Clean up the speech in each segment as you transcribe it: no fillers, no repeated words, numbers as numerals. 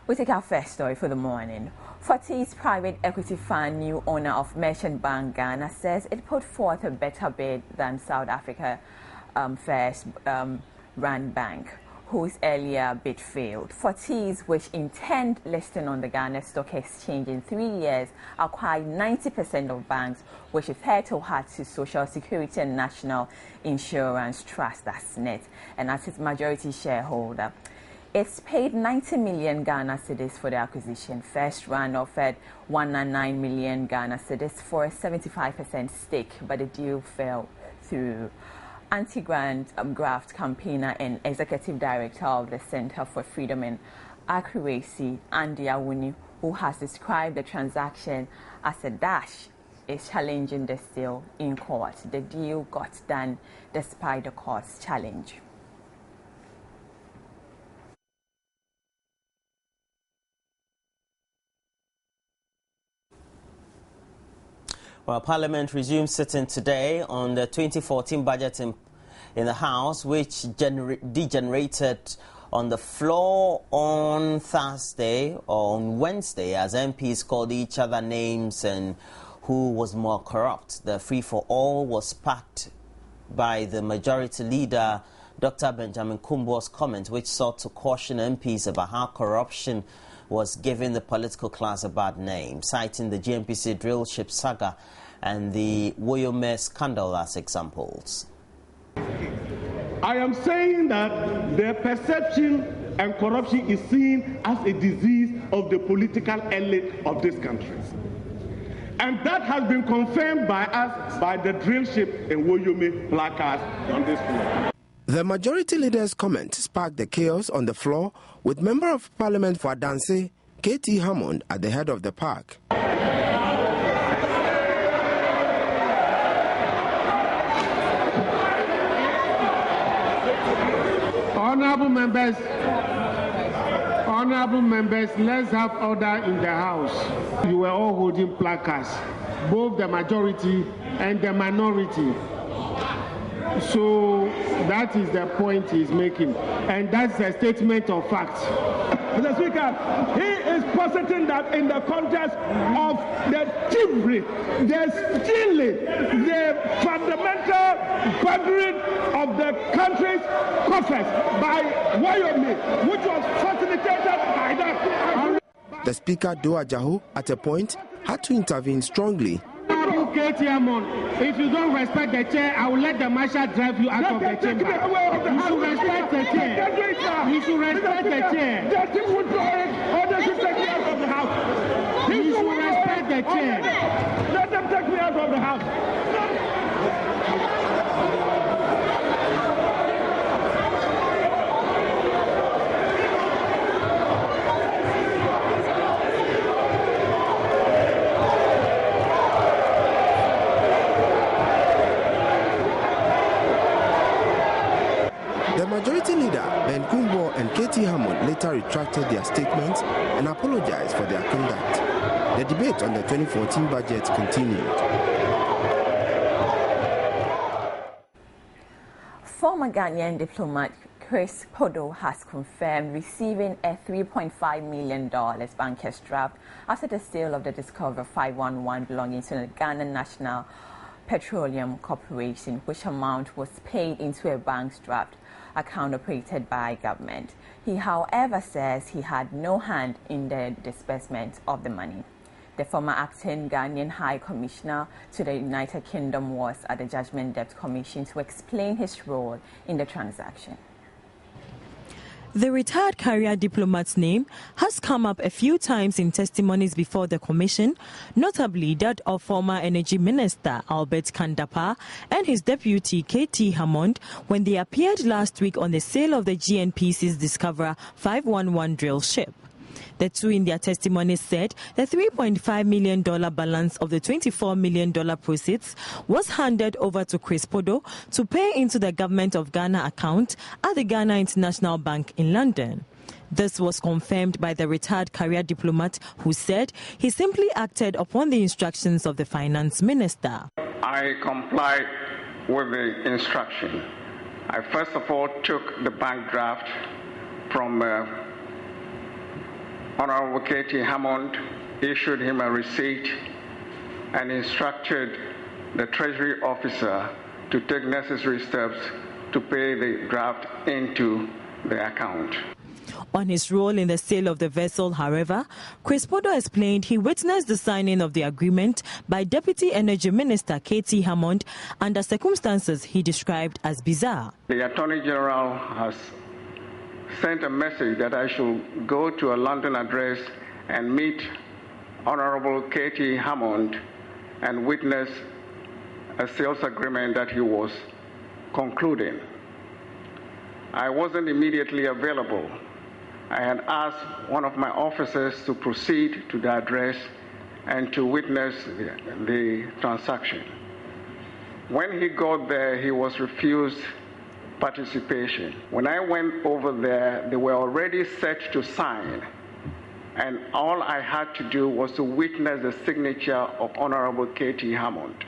We take our first story for the morning. Fortis private equity fund, new owner of Merchant Bank Ghana, says it put forth a better bid than South Africa First Rand Bank, whose earlier bid failed. Fortis, which intend listing on the Ghana Stock Exchange in 3 years, acquired 90% of banks, which is Heto to Social Security and National Insurance Trust, that's NET, and as its majority shareholder. It's paid 90 million Ghana cedis for the acquisition. First Rand offered 199 million Ghana cedis for a 75% stake, but the deal fell through. Anti-Grant Graft campaigner and executive director of the Center for Freedom and Accuracy, Andy Awuni, who has described the transaction as a dash, is challenging the deal in court. The deal got done despite the court's challenge. Well, Parliament resumes sitting today on the 2014 budget in the House, which degenerated on the floor on Thursday or on Wednesday as MPs called each other names and who was more corrupt. The free-for-all was sparked by the majority leader, Dr. Benjamin Kumbo's comment, which sought to caution MPs about how corruption was giving the political class a bad name, citing the GNPC drill ship saga and the Woyome scandal as examples. I am saying that the perception and corruption is seen as a disease of the political elite of this country. And that has been confirmed by us by the drill ship and Woyome placards on this floor. The majority leader's comment sparked the chaos on the floor, with Member of Parliament for Adanse, K.T. Hammond, at the head of the park. Honorable members, let's have order in the House. You were all holding placards, both the majority and the minority. So that is the point he's making, and that's a statement of fact. Mr. Speaker, he is positing that in the context of the thievery, the stealing, the fundamental burglary of the country's coffers by Woyome, which was facilitated by that. The Speaker, Doa Jahu, at a point, had to intervene strongly. K.T. Hammond, if you don't respect the chair, I will let the marshal drive you out of the chamber. You should respect the chair. You should respect the chair. You should respect the chair. Let them take me out of the House. The majority leader, Ben Kumbo and K.T. Hammond, later retracted their statements and apologized for their conduct. The debate on the 2014 budget continued. Former Ghanaian diplomat Chris Podo has confirmed receiving a $3.5 million banker's draft after the sale of the Discover 511 belonging to the Ghana National Petroleum Corporation, which amount was paid into a bank's draft account operated by government. He, however, says he had no hand in the disbursement of the money. The former acting Ghanaian High Commissioner to the United Kingdom was at the Judgment Debt Commission to explain his role in the transaction. The retired career diplomat's name has come up a few times in testimonies before the commission, notably that of former Energy Minister Albert Kandapa and his deputy KT Hammond when they appeared last week on the sale of the GNPC's Discoverer 511 drill ship. The two in their testimonies said the $3.5 million balance of the $24 million proceeds was handed over to Chris Podo to pay into the Government of Ghana account at the Ghana International Bank in London. This was confirmed by the retired career diplomat, who said he simply acted upon the instructions of the finance minister. I complied with the instruction. I first of all took the bank draft from Honorable KT Hammond, issued him a receipt and instructed the Treasury officer to take necessary steps to pay the draft into the account. On his role in the sale of the vessel, however, Chris Podo explained he witnessed the signing of the agreement by Deputy Energy Minister KT Hammond under circumstances he described as bizarre. The Attorney General has sent a message that I should go to a London address and meet Honorable KT Hammond and witness a sales agreement that he was concluding. I wasn't immediately available. I had asked one of my officers to proceed to the address and to witness the transaction. When he got there, he was refused participation. When I went over there, they were already set to sign, and all I had to do was to witness the signature of Honorable KT Hammond.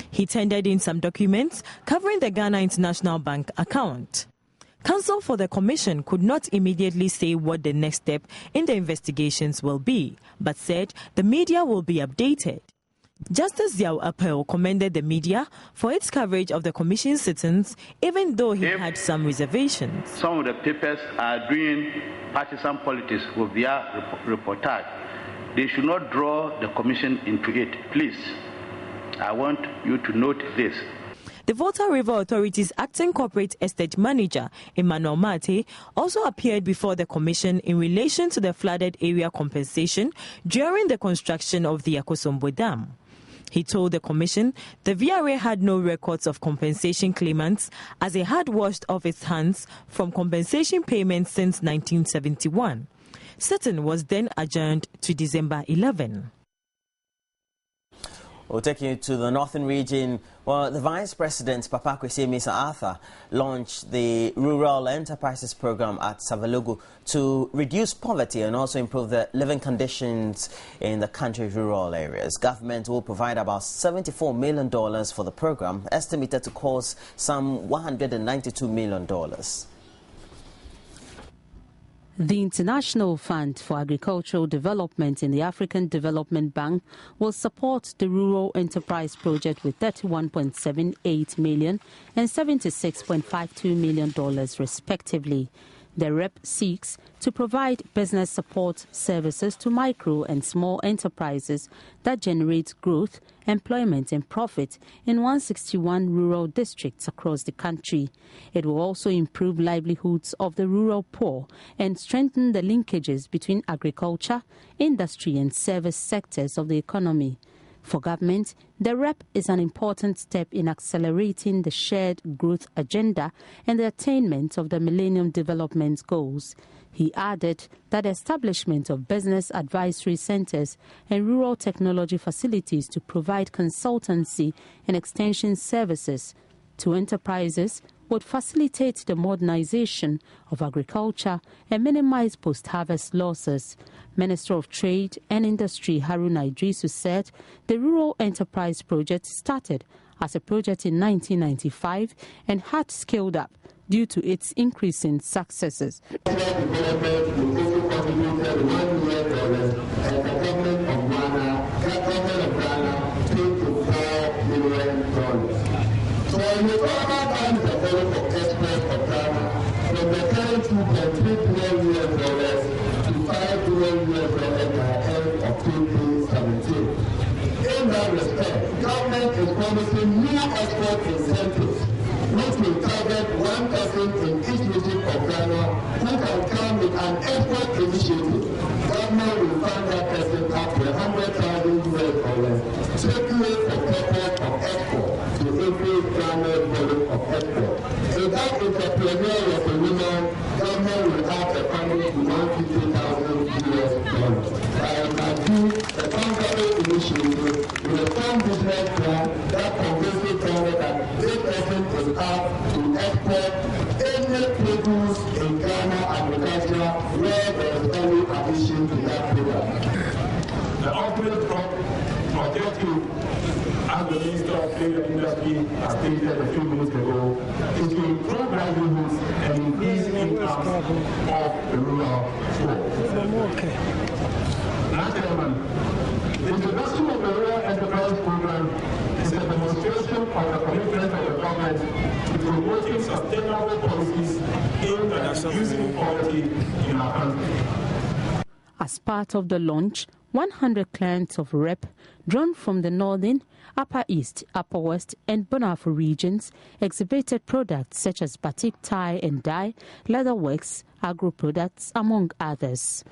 He tendered in some documents covering the Ghana International Bank account. Counsel for the commission could not immediately say what the next step in the investigations will be, but said the media will be updated. Justice Ziao Apel commended the media for its coverage of the commission sittings, even though he had some reservations. Some of the papers are doing partisan politics with their reportage. They should not draw the commission into it. Please, I want you to note this. The Volta River Authority's acting corporate estate manager, Emmanuel Mate, also appeared before the commission in relation to the flooded area compensation during the construction of the Akosombo Dam. He told the commission the VRA had no records of compensation claimants as it had washed off its hands from compensation payments since 1971. Sitting was then adjourned to December 11. We'll take you to the northern region. Well, the Vice President, Papa Kwesi Mensah Arthur, launched the Rural Enterprises Program at Savalogo to reduce poverty and also improve the living conditions in the country's rural areas. Government will provide about $74 million for the program, estimated to cost some $192 million. The International Fund for Agricultural Development in the African Development Bank will support the Rural Enterprise Project with $31.78 million and $76.52 million respectively. The REP seeks to provide business support services to micro and small enterprises that generate growth, employment and profit in 161 rural districts across the country. It will also improve livelihoods of the rural poor and strengthen the linkages between agriculture, industry and service sectors of the economy. For government, the REP is an important step in accelerating the shared growth agenda and the attainment of the Millennium Development Goals. He added that the establishment of business advisory centers and rural technology facilities to provide consultancy and extension services to enterprises would facilitate the modernization of agriculture and minimize post-harvest losses. Minister of Trade and Industry Haruna Idrisu said the Rural Enterprise Project started as a project in 1995 and had scaled up due to its increasing successes. In that respect, government is promising new export incentives, which to target one person in each region of Ghana who can come with an export initiative. Government will fund that person up to $100,000 strictly for purpose of export to increase Ghana's volume of export. If that entrepreneur was a woman, government will have the funding to $150,000. I can do a company initiative with a farm business plan that convinces Ghana that this person is out to export any produce in Ghana agriculture where there is any addition to that product. The ultimate objective, as the Minister of Trade and Industry has stated a few minutes ago, is to improve livelihoods and increase income of the rural poor. Last Chairman, the introduction of the Rural Enterprise Program is a demonstration of the commitment of the government to promoting sustainable policies aimed at reducing poverty in our country. As part of the launch, 100 clients of REP, drawn from the Northern, Upper East, Upper West and Bonafo regions, exhibited products such as batik tie and dye, leatherworks, agro products, among others.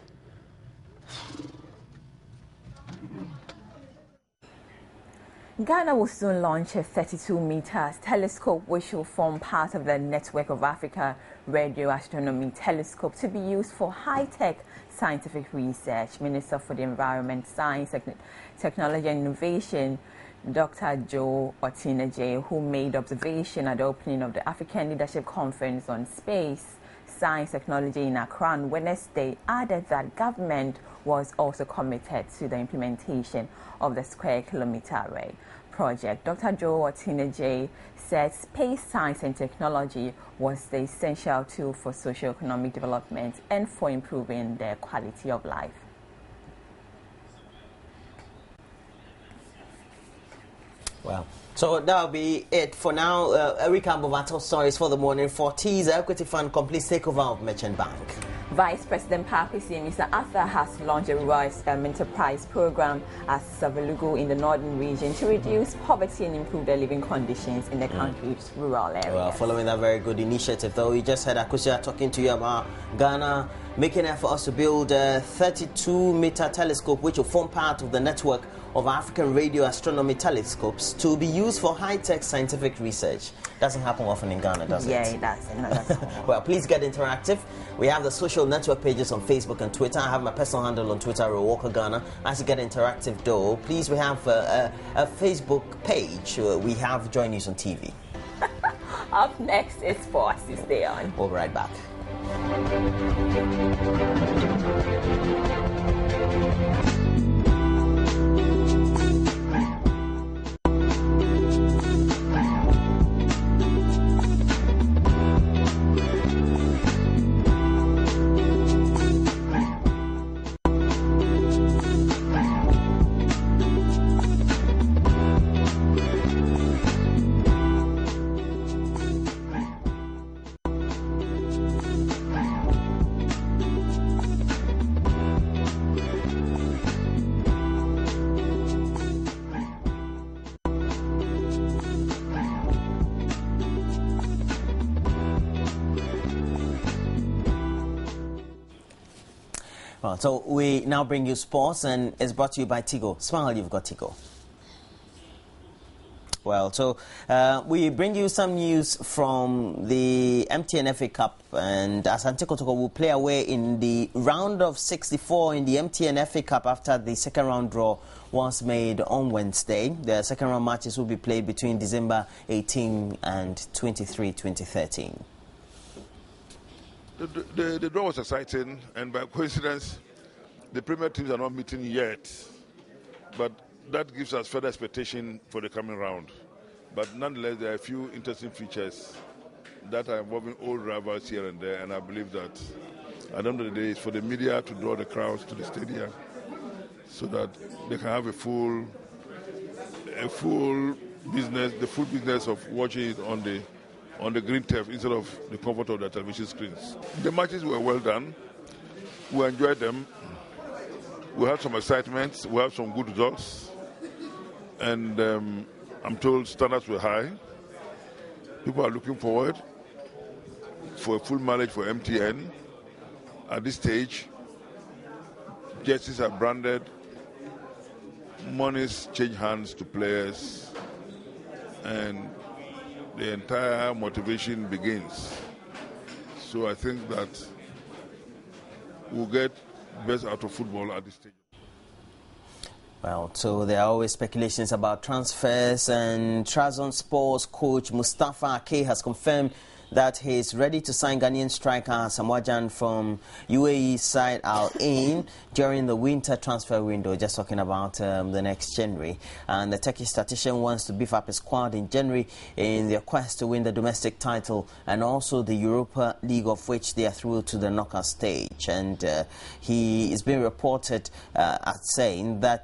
Ghana will soon launch a 32-meter telescope which will form part of the network of Africa Radio Astronomy Telescope to be used for high-tech scientific research. Minister for the Environment, Science, Technology and Innovation, Dr. Joe Otinaje, who made observation at the opening of the African Leadership Conference on Space, Science, Technology in Accra on Wednesday, added that government was also committed to the implementation of the Square Kilometre Array project. Dr. Joe Otinaje said space science and technology was the essential tool for socio-economic development and for improving their quality of life. Well, so that'll be it for now. Erika Mbovato, stories for the morning. Forties Equity Fund completes takeover of Merchant Bank. Vice President Pakwesi and Mr. Arthur has launched a rural enterprise program at Savelugu in the northern region to reduce poverty and improve the living conditions in the country's rural areas. Well, following that very good initiative, though, we just had Akusia talking to you about Ghana making efforts to build a 32-meter telescope which will form part of the network of African Radio Astronomy Telescopes to be used for high-tech scientific research. Doesn't happen often in Ghana, does it? Yeah, it doesn't. No, that's well, please get interactive. We have the social network pages on Facebook and Twitter. I have my personal handle on Twitter, Walker Ghana. As you get interactive, though, please, we have a Facebook page. We have Joy News on TV. Up next is sports. Stay on. We'll be right back. Well, so we now bring you sports, and it's brought to you by Tigo. Smile, you've got Tigo. Well, so we bring you some news from the MTN FA Cup, and Asante Kotoko will play away in the round of 64 in the MTN FA Cup after the second round draw was made on Wednesday. The second round matches will be played between December 18 and 23, 2013. The draw was exciting, and by coincidence, the Premier teams are not meeting yet. But that gives us further expectation for the coming round. But nonetheless, there are a few interesting features that are involving old rivals here and there, and I believe that at the end of the day, it's for the media to draw the crowds to the stadium so that they can have the full business of watching it on the green turf instead of the comfort of the television screens. The matches were well done. We enjoyed them. We had some excitement. We had some good results. And I'm told standards were high. People are looking forward for a full mileage for MTN. At this stage, jerseys are branded, monies change hands to players, and the entire motivation begins. So I think that we'll get best out of football at this stage. Well, so there are always speculations about transfers, and Trabzonspor's coach Mustafa Ake has confirmed that he is ready to sign Ghanaian striker Asamoah Gyan from UAE side Al Ain during the winter transfer window, just talking about the next January. And the Turkish statistician wants to beef up his squad in January in their quest to win the domestic title and also the Europa League, of which they are through to the knockout stage. And he is being reported as saying that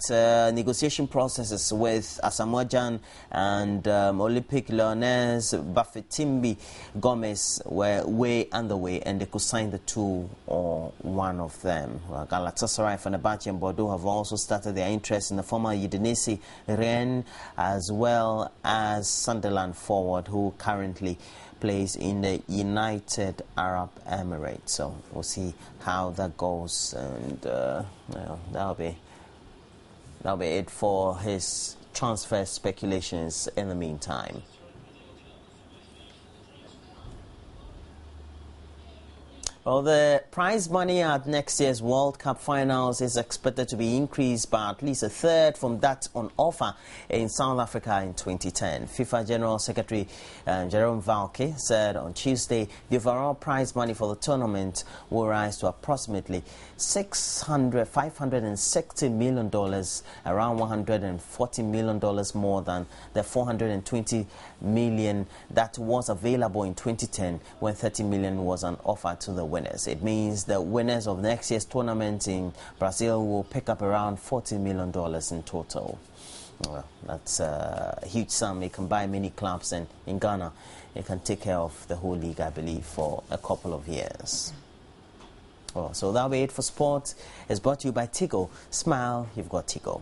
negotiation processes with Asamoah Gyan and Olympic Lyonnais Bafétimbi Gomez were way underway, and they could sign the two or one of them. Galatasaray, Fenerbahce and Bordeaux have also started their interest in the former Udinese Rennes, as well as Sunderland forward, who currently plays in the United Arab Emirates. So we'll see how that goes, and that'll be it for his transfer speculations in the meantime. Well, the prize money at next year's World Cup finals is expected to be increased by at least a third from that on offer in South Africa in 2010. FIFA General Secretary Jerome Valcke said on Tuesday the overall prize money for the tournament will rise to approximately $560 million, around $140 million more than the $420 million that was available in 2010, when $30 million was on offer to the winners. It means the winners of next year's tournament in Brazil will pick up around $40 million in total. Well, that's a huge sum. It can buy many clubs, and in Ghana it can take care of the whole league, I believe, for a couple of years. Well, so that'll be it for sports. It's brought to you by Tigo. Smile, you've got Tigo.